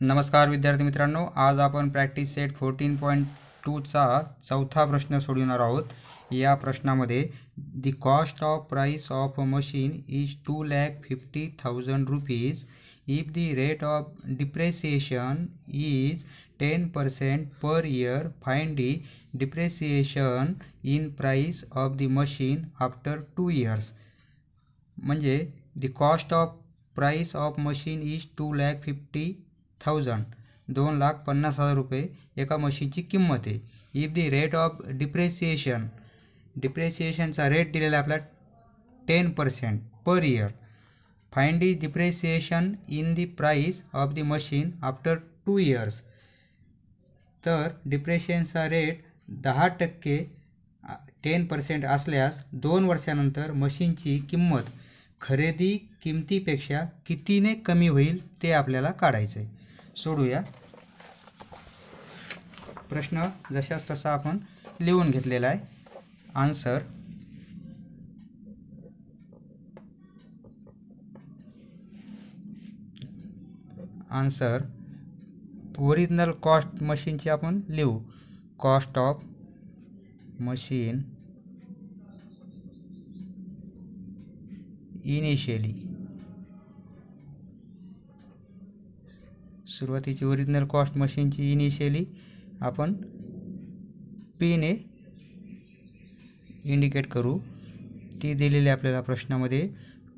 नमस्कार विद्यार्थी मित्रांनो, आज आपण प्रॅक्टिस सेट 14.2चा चौथा प्रश्न सोडवणार आहोत। या प्रश्नामध्ये the cost of price of a machine is 2,50,000 rupees if the rate of depreciation is 10% per year, find the depreciation in price of the machine after 2 years। म्हणजे the cost of price of machine is 2,50,000 2,50,000 रुपये एका मशीनची किंमत आहे। If the rate of डिप्रिसिएशनचा rate दिलेला आपला 10% per year, find the depreciation in the price of the machine after 2 years। तर डिप्रिसिएशनचा रेट 10% 10% असल्यास 2 वर्षानंतर मशीनची किंमत खरेदी किमतीपेक्षा कितीने कमी होईल ते आपल्याला काढायचे आहे। सोडूया। प्रश्न जशास तसा आपण लिहून घेतलेला आहे। आन्सर ओरिजिनल कॉस्ट मशीनची आपण लिहू। कॉस्ट ऑफ मशीन इनिशियली, सुरुवातीची ओरिजिनल कॉस्ट मशीनची इनिशियली आपण पी ने इंडिकेट करू। ती दिलेली आपल्याला प्रश्नामध्ये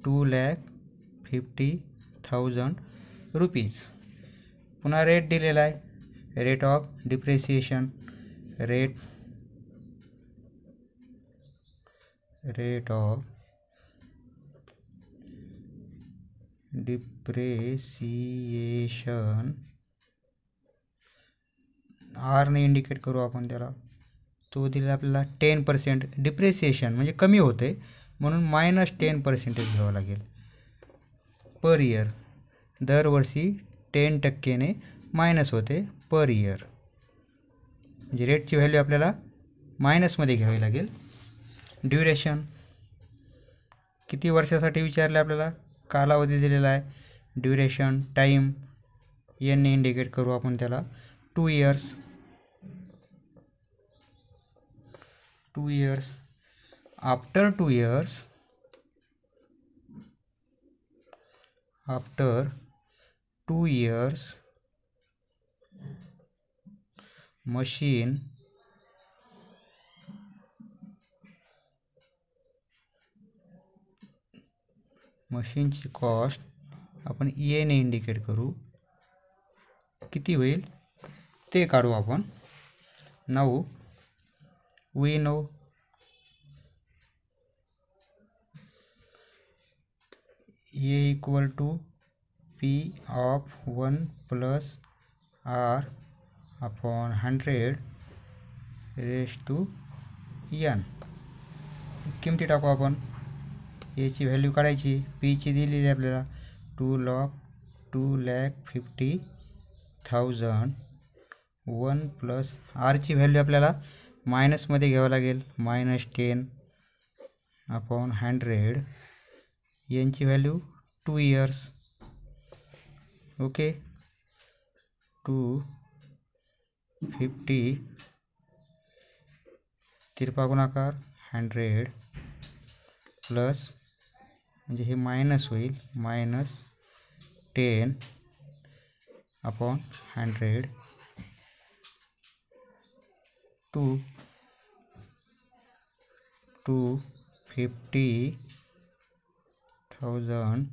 2,50,000 रुपीज। पुन्हा रेट दिलेला आहे, rate of depreciation, rate of depreciation R ने इंडिकेट करू आपण त्याला। तो दिलेला आपल्याला 10%। डिप्रिसिएशन म्हणजे कमी होते म्हणून -10% घ्यावं लागेल पर ईयर। दरवर्षी 10% मायनस होते पर ईयर, म्हणजे रेटची व्हॅल्यू आपल्याला मायनसमध्ये घ्यावी लागेल। ड्युरेशन किती वर्षासाठी विचारले आपल्याला, कालावधी दिलेला आहे। ड्युरेशन टाइम एन ने इंडिकेट करू आपण त्याला। 2 years। 2 years after 2 years, after 2 years मशीनची कॉस्ट आपण ए ने इंडिकेट करू, किती होईल ते काढू आपण। Now we know A equal to P of 1 + r upon 100 raise to n। किमती टाकू आपण। एची व्हॅल्यू काढायची, पीची दिलेली आपल्याला 2,50,000 1 + आरची व्हॅल्यू आपल्याला मायनसमध्ये घ्यावं लागेल, -10 अपॉन 100। यांची व्हॅल्यू 2 years। ओके, 250 तिरपा गुणाकार 100 प्लस, म्हणजे हे मायनस होईल, -10 अपॉन 100 250,000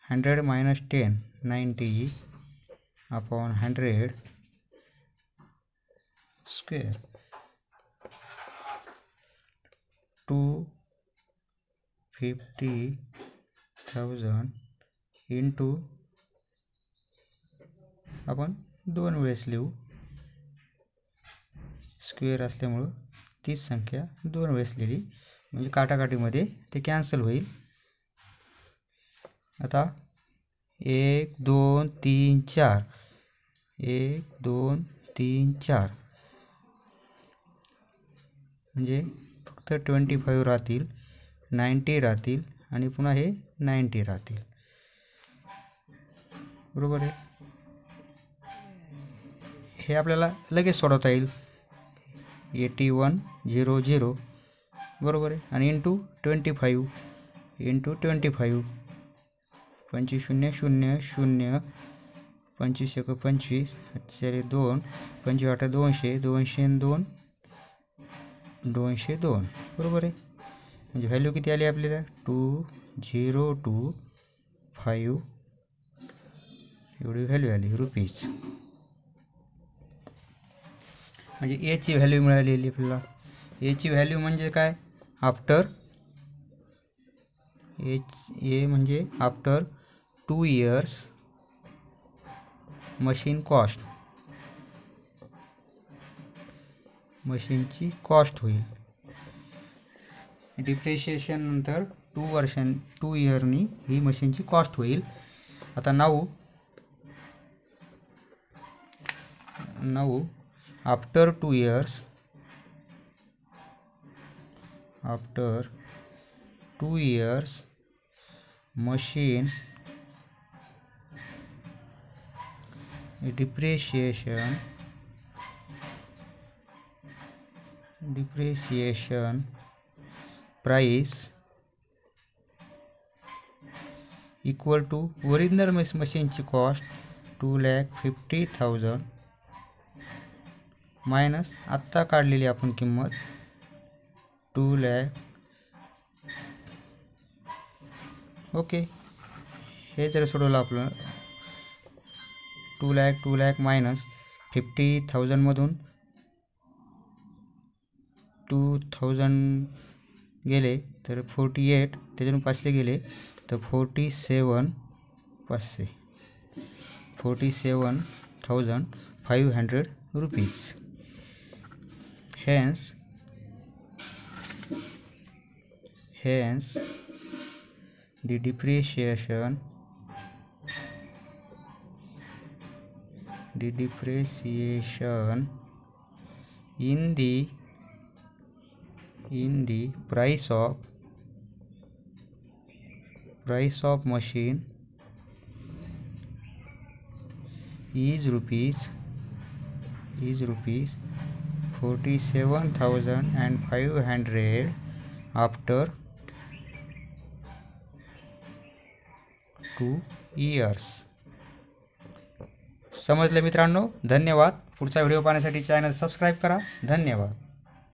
100 - 10 90 अपॉन 100 स्क्वेअर। 250,000 इंटू आपण 2 वेळेस लिहू, स्क्वेअर असल्यामुळं तीच संख्या 2 वेळेस लिहिली, म्हणजे काटाकाटीमध्ये ते कॅन्सल होईल। आता 1 2 3 4 1 2 3 4 म्हणजे फक्त 25 राहतील, 90 राहतील आणि पुन्हा हे 90 राहतील। बरोबर आहे। हे आपल्याला लगेच सोडवता येईल. 8100 बरोबर आहे. आणि इंटू 25 इंटू 25 25 0 0 0 25 1 25 4 2 25 8 200 202 202 बरोबर आहे. म्हणजे व्हॅल्यू किती आली आपल्याला 2025 एवढी व्हॅल्यू आली रुपीज. म्हणजे एची व्हॅल्यू मिळालेली आपल्याला. एची व्हॅल्यू म्हणजे काय आफ्टर ए म्हणजे आफ्टर 2 इयर्स मशीन कॉस्ट, मशीनची कॉस्ट होईल. डिप्रिशिएशन नंतर 2 इयरनी ही मशीनची कॉस्ट होईल. आता now after 2 years machine depreciation price equal to original machine ची कॉस्ट 2,50,000 मायनस आत्ता काढलेली आपण किंमत 2 लाख. ओके, हे जर सोडवलं आपलं 2 लाख मायनस 50,000 मधून 2,000 गेले तर 48, त्याच्यातून 500 गेले तर 47,500 rupees. hence the depreciation in the price of machine is rupees 47,500 after 2 years. समजलं मित्रांनो? धन्यवाद. पुढचा व्हिडिओ पाहण्यासाठी चॅनल सबस्क्राईब करा. धन्यवाद.